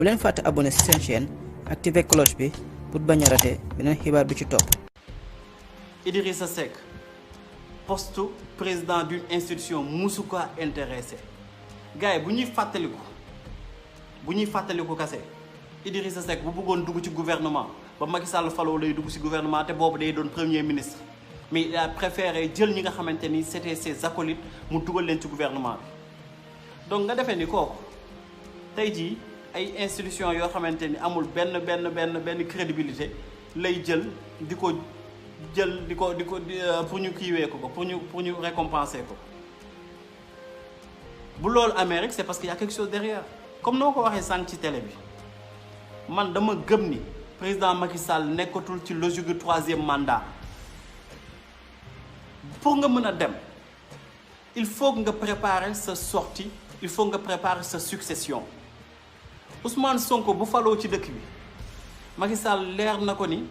bu leen fàtte abonné ci seen chaîne activer cloche bi pour bañ a rater beneen xibaar bi ci topp. Idrissa Seck poste président d'une institution musu ko intéressé gars yi bu ñuy fàttaliku kase Idrissa Seck bu bëggoon dugg ci gouvernement ba Macky Sall faloo lay dugg ci gouvernement te boobu day doon premier ministre mais il a préféré jël ñi nga xamante ni c'était ses acolytes mu dugal leen ci gouvernement bi donc nga defee ni kooku tey jii ay institutions yoo xamante ni amul benn crédibilité lay jël di ko pour ñu kiiwee ko pour ñu récompenser ko bu loolu Amérique c'est parce qu'il y a quelque chose derrière comme noo ko waxee sànq ci télé bi man dama gëm ni président Macky Sall nekkatul ci logique du 3e mandat pour nga mën a dem il faut nga préparer sa sortie il faut nga préparer sa succession Ousmane Sonko bu faloo ci dëkk bi Macky Sall leer na ko ni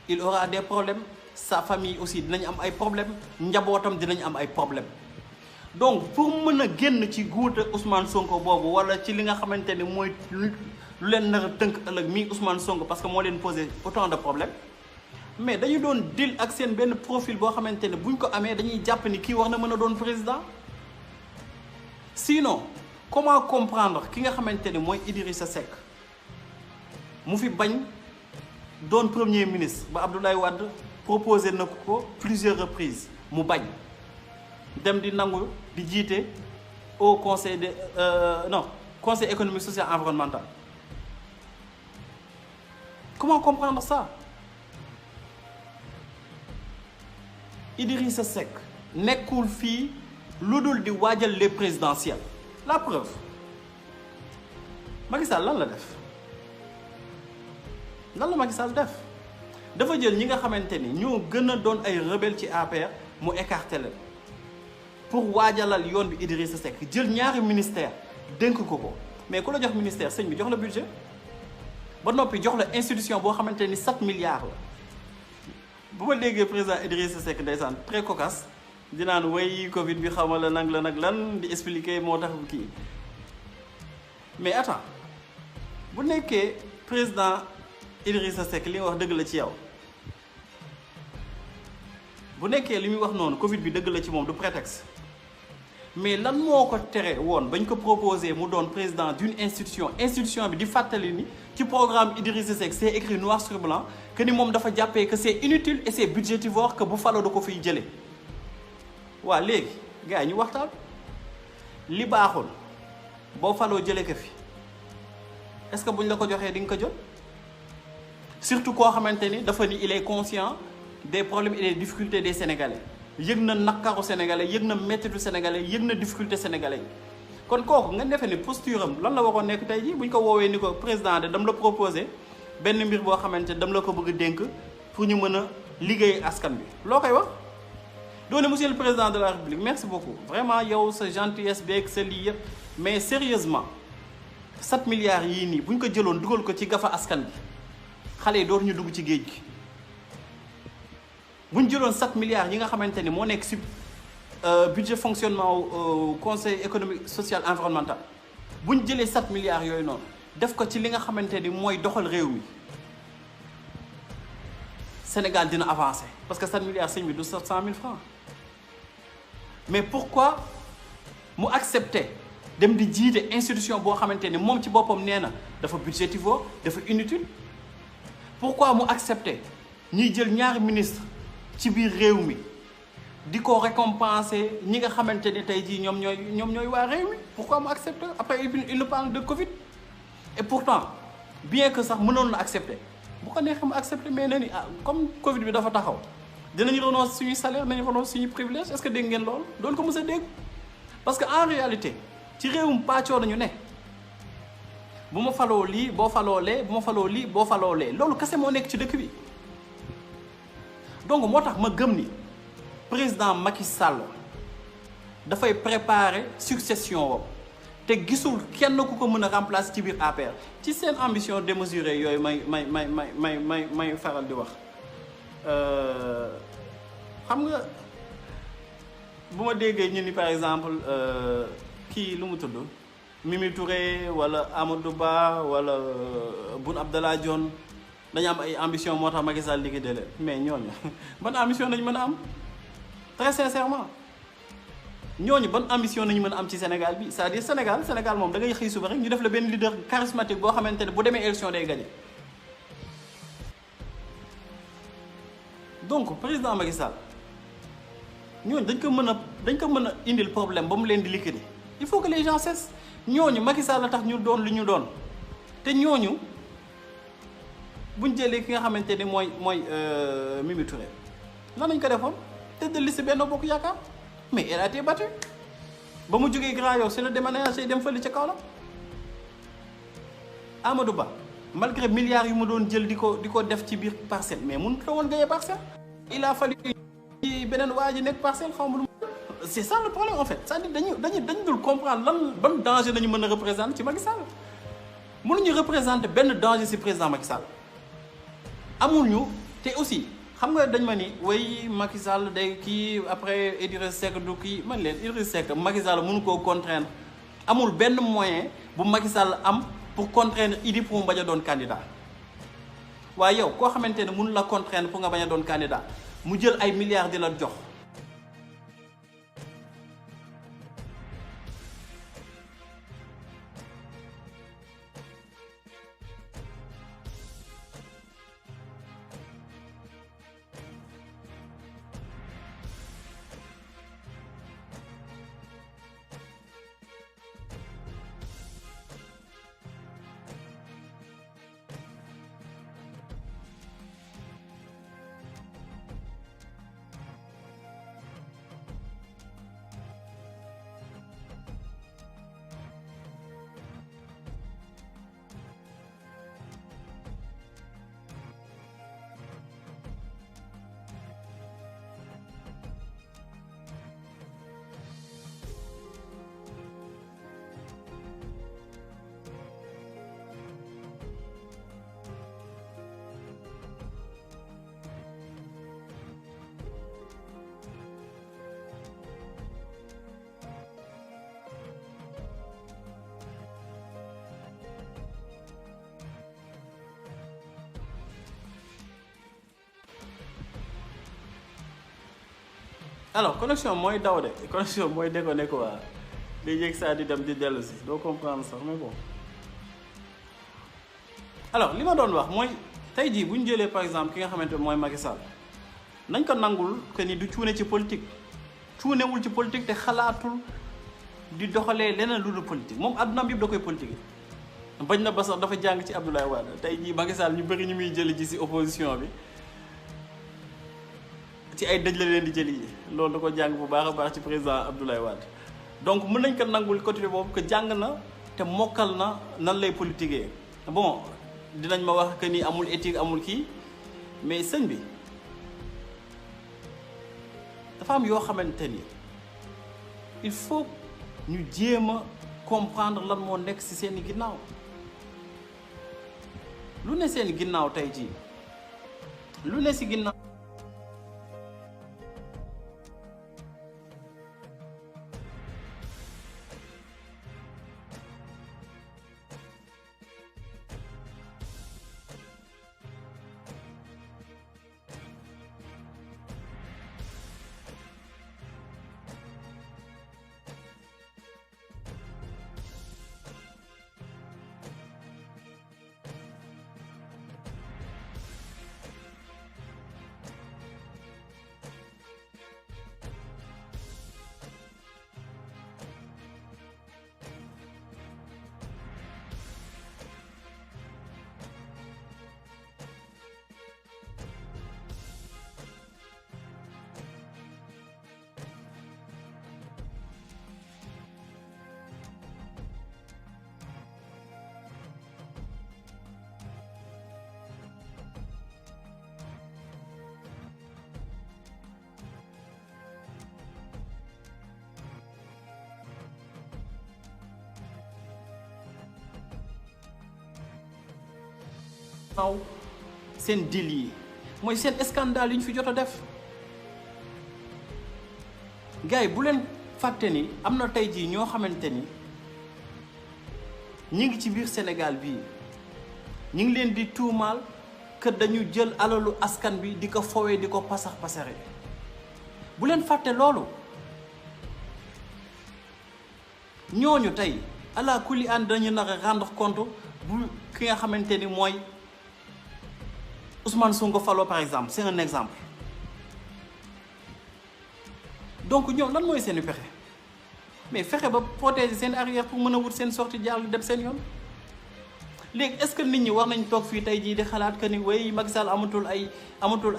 il aura des problèmes sa famille aussi dinañ am ay problèmes njabootam dinañ am ay problèmes donc pour mën a génn ci guuta Ousmane Sonko boobu wala ci li nga xamante ne mooy lu leen nar a tënk ëllëg mii Ousmane Sonko parce que moo leen posé autant de problèmes mais dañu doon deal ak seen benn profil boo xamante ne buñ ko amee dañuy jàpp ni kii war na mën a doon président sinon comment comprendre ki nga xamante ne mooy Idrissa Seck mu fi bañ doon premier ministre ba Abdoulaye Wade proposé na ko plusieurs reprises mu bañ dem di nangu di jiite au conseil conseil économique social environnemental comment comprendre ça Idrissa Seck nekkul fii lu dul di waajal les présidentielles la preuve Macky Sall lan la def lan la Macky Sall def dafa jël ñi nga xamante ni ñoo gën a doon ay rebelle ci APR mu écarté leen pour waajalal yoon bi Idrissa Seck jël ñaari ministère dénk ko mais ku la jox ministère sëñ bi jox la budget ba noppi jox la institution boo xamante ni 7 milliards la bu ma déggee président Idrissa Seck ndeysaan très cocasse dinaan way Covid bi xamal la nag lan di expliquer moo tax kii mais attends bu nekkee président Idrissa Seck li nga wax dëgg la ci yow bu nekkee li muy wax noonu Covid bi dëgg la ci moom du prétexte mais lan moo ko tere woon bañ ko proposé mu doon président d'une institution bi di fàttali ni ci programme Idrissa Seck c'est écrit noir sur blanc que ni moom dafa jàppee que c'est inutile et c'est budgétivore que bu faloo da ko fiy jëlee waa léegi gars yi ñu waxtaan li baaxul boo faloo jëlee ko fi est-ce que buñ la ko joxee di nga ko jot surtout koo xamante ni dafa ni il est conscient des problèmes et des difficultés des Sénégalais yëg na naqaru Sénégalais yëg na mettitu Sénégalais yëg na difficulté Sénégalais yi kon kooku nga defee ni posture am lan la waroon nekk tey jii bu ñu ko woowee ni ko président de dam la proposé benn mbir boo xamante dam la ko bëgg dénk pour ñu mën a liggéey askan bi loo koy wax doone monsieur le président de la République merci beaucoup vraiment yow sa gentillesse beeg sa lii yëpp mais sérieusement 7 milliards yii nii bu ñu ko jëloon dugal ko ci gafa askan bi xale yi dootuñu dugg ci géej gi bu ñu jëloon 7 milliards yi nga xamante ni moo nekk ci budget fonctionnement conseil économique social environnemental bu ñu jëlee 7 milliards yooyu noonu def ko ci li nga xamante ni mooy doxal réew mi Sénégal dina avancer parce que 7 milliards sëñ bi du 700 000 francs mais pourquoi mu accepter dem di jiite institution boo xamante ni moom ci boppam nee na dafa budgétivore dafa inutile pourquoi mu accepter ñuy jël ñaari ministre ci biir réew mi di ko récompenser ñi nga xamante ni tey jii ñoom ñooy waa réew mi pourquoi mu accepter après il nous parle de Covid et pourtant bien que sax mënoon na accepter bu ko neexee mu accepter mais nee ni comme Covid bi dafa taxaw dinañu renoncer suñuy salaire dinañu renoncer suñuy privilège est-ce que dégg ngeen loolu doon ko mës a dégg parce que en réalité ci réewum pàccoo nañu ne bu ma faloo lii boo faloo lee bu ma faloo lii boo faloo lee loolu kese moo nekk ci dëkk bi donc moo tax ma gëm ni président Macky Sall dafay préparer succession wam te gisul kenn ku ko mën a remplacer ci biir APR ci seen ambition démesurée yooyu may faral di wax xam nga bu ma déggee ñu ni par exemple kii lu mu tudd Mimi Touré wala Amadou Ba wala Boun Abdallah Dionne dañu am ay ambition moo tax Macky Sall liquidé leen mais ñooñu ban ambition nañu mën a am très sincèrement ñooñu ban ambition nañu mën a am ci Sénégal bi c'est-à-dire Sénégal moom da ngay xëy suba rek ñu def la benn leader charismatique boo xamante ne bu demee élection day gagné. donc président Macky Sall ñooñu dañ ko mën a indil problème ba mu leen di liquider il faut que les gens cessent ñooñu Macky Sall la tax ñu doon li ñu doon te ñooñu buñ jëlee ki nga xamante ne mooy Mimi Touré lan nañ ko defoon tête de liste Benno Bokk Yaakaar mais elle a été battue ba mu jógee Grand Yoff c'est le déménagé dem fële ca Kaolack Amadou Ba malgré milliards yu mu doon jël di ko def ci biir Parcelles mais mënut la woon gagner Parcelles il a fallu beneen waa ji nekk Parcelles xaw ma lu c'est ça le problème en fait c'est-à-dire dañu dul comprendre ban danger nañu mën a représenter ci Macky Sall mënuñu représenter benn danger ci président Macky Sall amul ñu te aussi xam nga dañ ma ni way Macky Sall day kii après Idriss Seck du kii man leen Idriss Seck Macky Sall mënu koo contraindre amul benn moyen bu Macky Sall am pour contraindre Idi pour mu bañ a doon candidat waaye yow koo xamante ne mënu la contraindre pour nga bañ a doon candidat mu jël ay milliards di la jox. alors connexion mooy daw de connexion mooy déconné quoi day yéeg saa di dem di dellu si doo comprendre sax mais bon alors li ma doon wax mooy tey jii bu ñu jëlee par exemple ki nga xamante ne mooy Macky Sall nañ ko nangul que ni du cuune ci politique cuunewul ci politique te xalaatul di doxalee leneen lu dul politique moom addunaam yëpp da koy politique bañ na ba sax dafa jàng ci Abdoulaye Wade tey jii Macky Sall ñu bëri ñu muy jëli ji si opposition bi ci ay dëj la leen di jëli ji loolu da ko jàng bu baax a baax ci président Abdoulaye Wade donc mën nañ ko nangul côté boobu que jàng na te mokkal na nan lay politiquer bon dinañ ma wax que ni amul éthique amul kii mais sëñ bi dafa am yoo xamante ni il faut ñu jéem a comprendre lan moo nekk ci seeni ginnaaw lu ne seen ginnaaw tey jii lu ne ci ginnaaw seen deal yi mooy seen scandale yi ñu fi jot a def gars yi bu leen fàtte ni am na tey jii ñoo xamante ni ñi ngi ci biir Sénégal bii ñi ngi leen di tuumaal que dañu jël alalu askan bi di ko fowee di ko pasax pasare bu leen fàtte loolu. ñooñu tey ala kulli an dañu nar a rendre compte bu ki nga xamante ni mooy Ousmane Sonko faloo par exemple c'est un exemple. Donc ñoom lan mooy seeni pexe mais fexe ba protéger seen arrière pour mën a wut seen sortie jàll dem seen yoon. léegi est-ce que nit ñi war nañ toog fii tey jii di xalaat que ni way Macky Sall amatul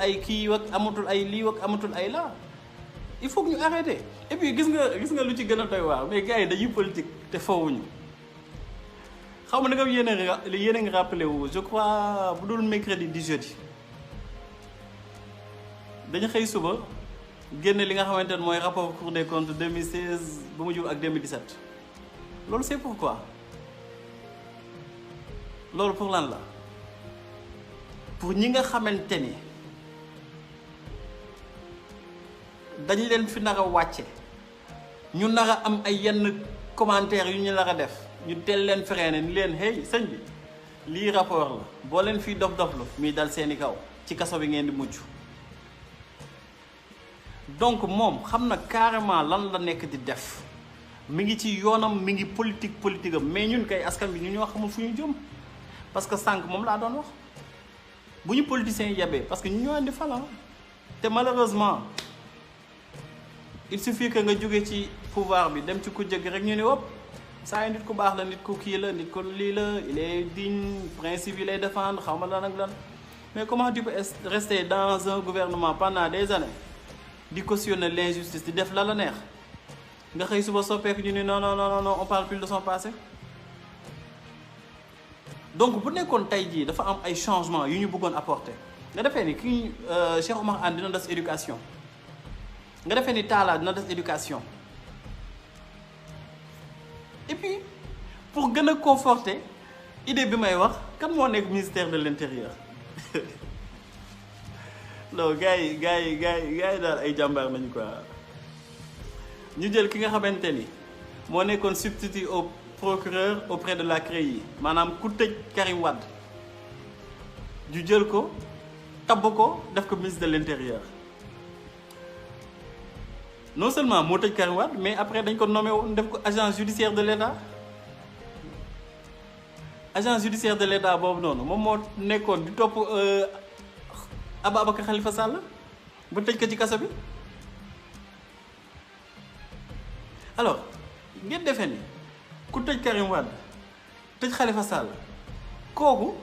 ay kii wak amatul ay lii wak amatul ay laa. Il faut que ñu arrêter et puis gis nga lu ci gën a doy waar mais gars yi dañuy politique te foowuñu xaw ma nag yéen a ngi rappelé wu je crois bu dul mercredi di jeudi dañu xëy suba génne li nga xamante ne mooy rapport Cour des comptes 2016 ba mu jub ak 2017 loolu c'est pourquoi loolu pour lan la pour ñi nga xamante ni dañ leen fi nar a wàcce ñu nar a am ay yenn commentaires yu ñu nar a def ñu teel leen freiné ni leen hey sëñ bi lii rapport la boo leen fii dof-doflu muy dal seeni kaw ci kaso bi ngeen di mujj. Donc moom xam na carrément lan la nekk di def mi ngi ci yoonam mi ngi politique am mais ñun kay askan bi ñu ñoo xamul fu ñu jëm parce que sànq moom laa doon wax bu ñu politiciens yebee parce que ñu ñoo andi falan te malheureusement il suffit que nga jóge ci pouvoir bi dem ci ku jëgg rek ñu ne wop saa yi nit ku baax la nit ku kii la nit ku lii la il est digne principe yi lay défendre xaw ma lan ak lan mais comment tu peux rester dans un gouvernement pendant des années di cautionner l'injustice di def la neex nga xëy suba soppeeku ñu ne non on parle plus de son passé. Donc bu nekkoon tey jii dafa am ay changements yu ñu bëggoon apporter nga defee ni kii Cheikh Oumar Anne dina des éducation nga defee ni Talla dina des éducation et puis pour gën a conforter idée bi may wax kan moo nekk ministère de l'intérieur. Non gars yi daal ay jàmbaar nañu quoi ñu jël ki nga xamante ni moo nekkoon substitut au procureur auprès de la CREI maanaam ku tëj Karim Wade ñu jël ko tabb ko def ko ministre de l'intérieur non seulement moo tëj Karim Wade mais après dañ ko nommé woon def ko agent judiciaire de l'État boobu noonu moom moo nekkoon di topp Ababacar Khalifa Sall bu tëj ko ci kaso bi. Alors ngeen defee ni ku tëj Karim Wade tëj Khalifa Sall kooku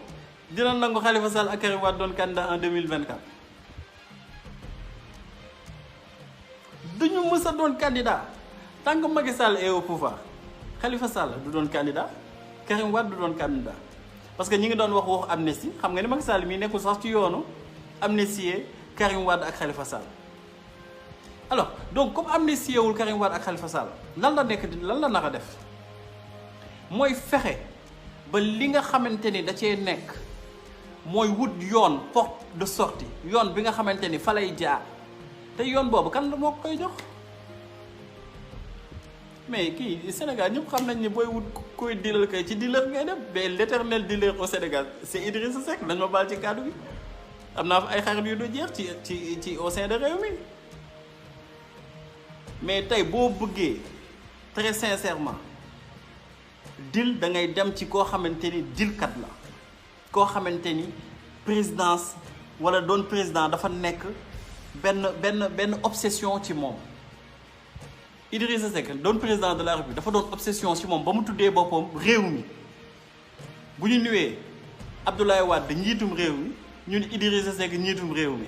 dina nangu Khalifa Sall ak Karim Wade doon candidat en 2024 duñu mës a doon candidat tant que Macky Sall est au pouvoir. Khalifa Sall du doon candidat Karim Wade du doon candidat parce que ñi ngi doon waxu amnistie xam nga ni Macky Sall mii nekkul sax ci yoonu amnistier Karim Wade ak Khalifa Sall. Alors donc comme amnistier wul Karim Wade ak Khalifa Sall lan la nar a def mooy fexe ba li nga xamante ni da cee nekk mooy wut yoon porte de sortie yoon bi nga xamante ni fa lay jaar te yoon boobu kan la moo koy jox. Mais kii Sénégal ñëpp xam nañ ni booy wut koy dealer kay ci dealer ngay dem mais l'éternel dealer au Sénégal c'est Idrissa Seck dañ ma baal ci kàddu gi am naa fa ay xarit yu du jeex ci au sein de Rewmi mais tey boo bëggee très sincèrement dil da ngay dem ci koo xamante ni dilkat la koo xamante ni présidence wala doon président dafa nekk benn obsession ci moom. Idrissa Seck doon président de la République dafa doon obsession ci moom ba mu tuddee boppam réew mi bu ñu nuwee Abdoulaye Wade njiitum réew mi ñu ne Idrissa Seck njiitum réew mi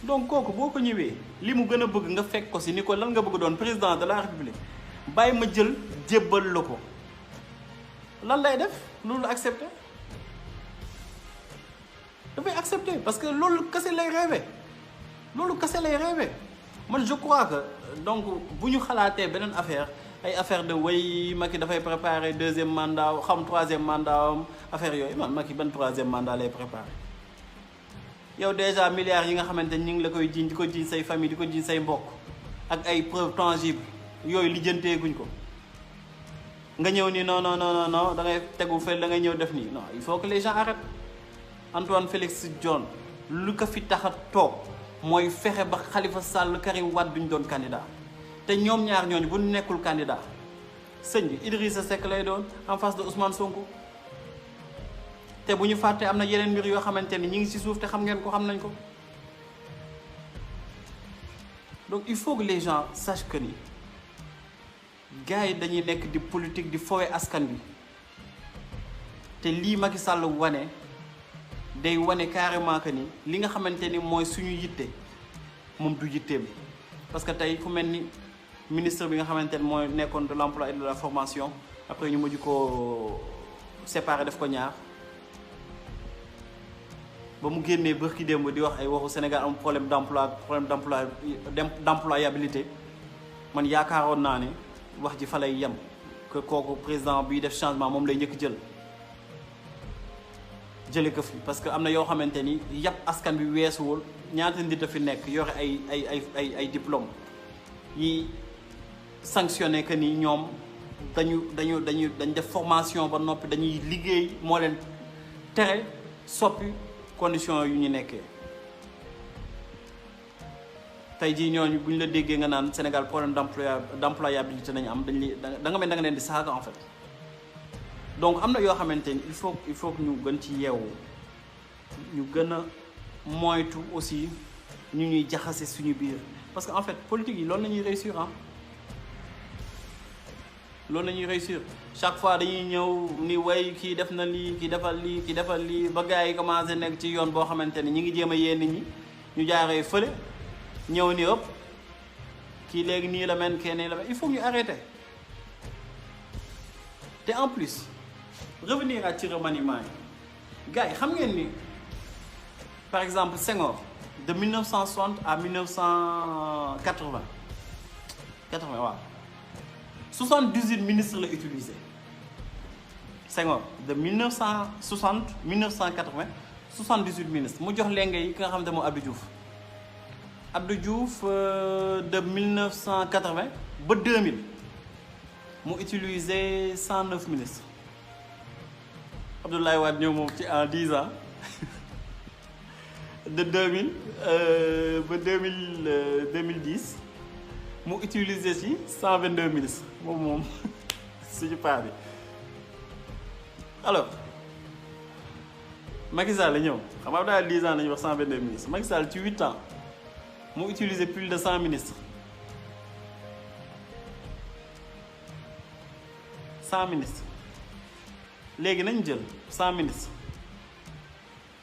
donc kooku boo ko ñëwee li mu gën a bëgg nga fekk ko ci ni ko lan nga bëgg doon président de la République bàyyi ma jël jébbal la ko lan lay def loolu accepté dafay accepté parce que loolu kese lay rêvé man je crois que donc bu ñu xalaatee beneen affaire ay affaire de way Macky dafay préparer deuxième mandat xam troisième mandat am affaire yooyu man Macky ban troisième mandat lay préparer yow déjà milliards yi nga xamante ni ñu ngi la koy jiiñ di ko jiiñ say famille di ko jiiñ say mbokk ak ay preuves tangibles yooyu lijjanteeguñ ko nga ñëw ni non non non non da ngay tegu fële da ngay ñëw def nii non il faut que les gens arrêtent. Antoine Félix Diome lu ko fi tax a toog mooy fexe ba Khalifa Sall Karim Wade duñ doon candidat te ñoom ñaar ñooñu bu ñu nekkul candidat sëñ bi Idrissa Seck lay doon en face de Ousmane Sonko. te bu ñu fàttee am na yeneen mbir yoo xamante ni ñi ngi ci suuf te xam ngeen ko xam nañ ko donc il faut que les gens sachent que ni gars yi dañuy nekk di politique di fowe askan bi te lii Macky Sall wane day wane carrément que ni li nga xamante ni mooy suñu yitte moom du yitteem parce que tey ku mel ni ministre bi nga xamante ni mooy nekkoon de l'emploi et de la formation après ñu mujj ko séparer def ko ñaar ba mu génnee bërki démb di wax ay waxu Sénégal am problème d'employabilité man yaakaaroon naa ne wax ji fa lay yem que kooku président biy def changement moom lay njëkk jële ko fi parce que am na yoo xamante ni yàpp askan bi weesuwul ñaata nit a fi nekk yore ay diplôme yi sanctionné que ni ñoom dañu def formation ba noppi dañuy liggéey moo leen tere soppi condition yu ñu nekkee tey jii ñooñu bu ñu la déggee nga naan Sénégal problème d'employabilité nañu am da nga leen di saaga en fait donc am na yoo xamante ni il faut que ñu gën ci yeewu ñu gën a moytu aussi ñu ñuy jaxase suñu biir parce que en fait politique yi loolu la ñuy réussir loolu la ñuy réussir chaque fois dañuy ñëw ni way kii def na lii kii defal lii ba gars yi commencé nekk ci yoon boo xamante ni ñi ngi jéem a yee nit ñi ñu jaaree fële ñëw ni ëpp kii léegi nii la mel kenn la mel il faut ñu arrêter te en plus revenir à ci remaniement yi gars yi xam ngeen ni par exemple Senghor de 1960 à 1980 waaw 78 ministres la utilisé Senghor de 1960 1980 78 ministres mu jox lenge yi ki nga xamante moom Abdou Diouf de 1980 ba 2000 mu utilisé 109 ministres Abdoulaye Wade ñëw moom ci en 10 ans de 2000 ba 2010 mu utilisé ci 122 ministres moom suñu paa bi alors Macky Sall la ñëw xam nga daal 10 ans la ñuy wax 122 ministres Macky Sall ci 8 ans mu utilisé plus de 100 ministres 100 ministres léegi nañ jël 100 ministres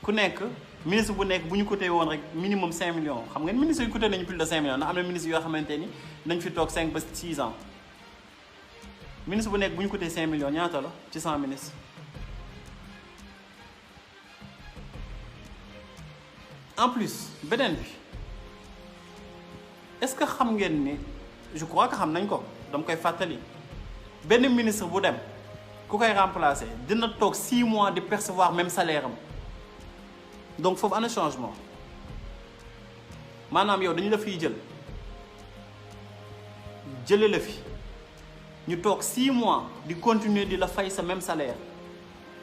ku nekk ministre bu nekk bu ñu coté woon rek minimum 5 millions xam nga ministre yu coté nañu plus de 5 millions ndax am na ministre yoo xamante ni nañ fi toog 5 ba 6 ans ministre bu nekk bu ñu coté 5 millions ñaata la ci 100 ministres en plus beneen bi est-ce que xam ngeen ni je crois que xam nañ ko dama koy fàttali benn ministre bu dem ku koy remplacer dina toog 6 mois di percevoir même salaire am donc foofu ana changement maanaam yow dañu la fiy jële la fi ñu toog 6 mois di continuer di la fay sa même salaire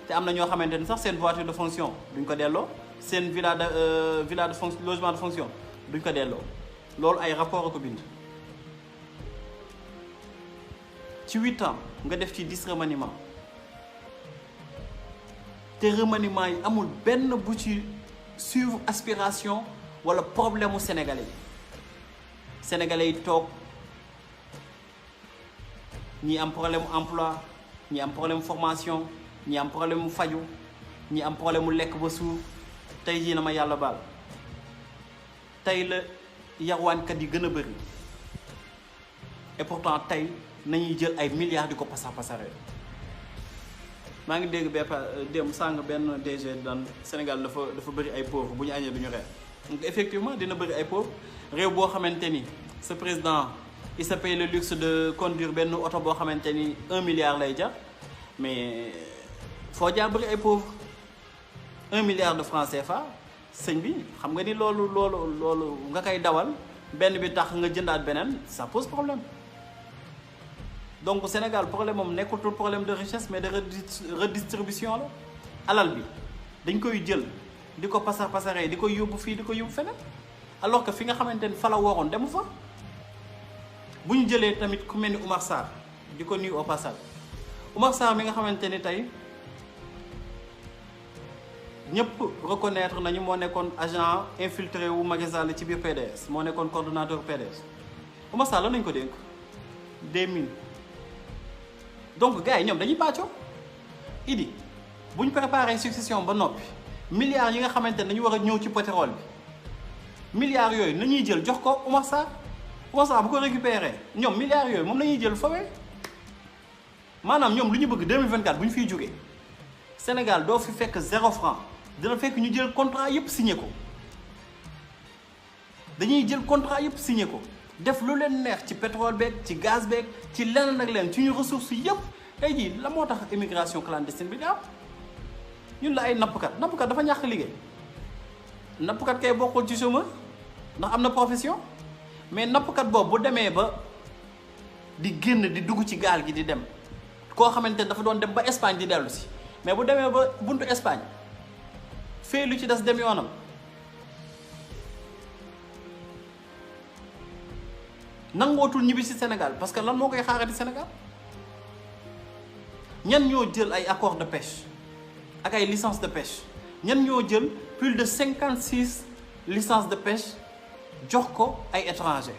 te am na ñoo xamante ni sax seen voiture de fonction duñ ko delloo seen villa de fonction logement de fonction duñ ko delloo loolu ay rapport a ko bind ci 8 ans nga def ci 10 remaniements te remaniements yi amul benn bu ci suivre aspiration wala problème mu sénégalais yi toog ñi am problème mu emploi ñi am problème formation ñi am problème mu faju ñi am problème mu lekk ba suur tey jii na ma yàlla baal tey la yarwaankat yi gën a bëri et pourtant tey nañuy jël ay milliards di ko pasaree maa ngi dégg dem sàng benn DG daan Sénégal dafa bëri ay pauvres bu ñu añee du ñu reer donc effectivement dina bëri ay pauvres réew boo xamante ni ce président il se paye le luxe de conduire benn oto boo xamante ni 1 milliard lay jar mais foo jaar bëri ay pauvres 1 milliard de francs CFA sëñ bi xam nga ni loolu nga koy dawal benn bi tax nga jëndaat beneen ça pose problème donc Sénégal problème moom nekkutul problème de richesse mais de redistribution la alal bi dañ koy jël di ko pasaree di ko yóbbu fii di ko yóbbu feneen alors que fi nga xamante ni fa la waroon demu fa. bu ñu jëlee tamit ku mel ni Oumar Sarr di ko nuyu au passage Oumar Sarr mi nga xamante ni tey ñëpp reconnaître nañu moo nekkoon agent infiltré wu Macky Sall ci biir PDS moo nekkoon coordonnateur PDS Oumar Sarr la nañ ko dénk des mines donc gars yi ñoom dañuy pàccoo idi bu ñu préparé succession ba noppi milliards yi nga xamante ne dañu war a ñëw ci pétrole bi milliards yooyu nañuy jël jox ko Oumar Sarr bu ko récupéré ñoom milliards yooyu moom la ñuy jël fawee maanaam ñoom lu ñu bëgg 2024 bu ñu fiy jógee Sénégal doo fi fekk 0 franc dina fekk ñu jël contrat yëpp signé ko dañuy jël contrat yëpp signé ko def lu leen neex ci pétrole beeg ci gaz beeg ci leneen ak leneen ci ñu ressources yëpp tey jii la moo tax immigration clandestine bi di am ñun la ay nappkat dafa ñàkk liggéey nappkat kay bokkul ci chômeur ndax am na profession mais nappkat boobu bu demee ba di génn di dugg ci gaal gi di dem koo xamante ne dafa doon dem ba Espagne di dellu si mais bu demee ba buntu Espagne fee lu ci des dem yoonam nangootul ñibbi si Sénégal parce que lan moo koy xaarati Sénégal ñan ñoo jël ay accord de pêche ak ay licence de pêche ñan ñoo jël plus de 56 licences de pêche jox ko ay étrangers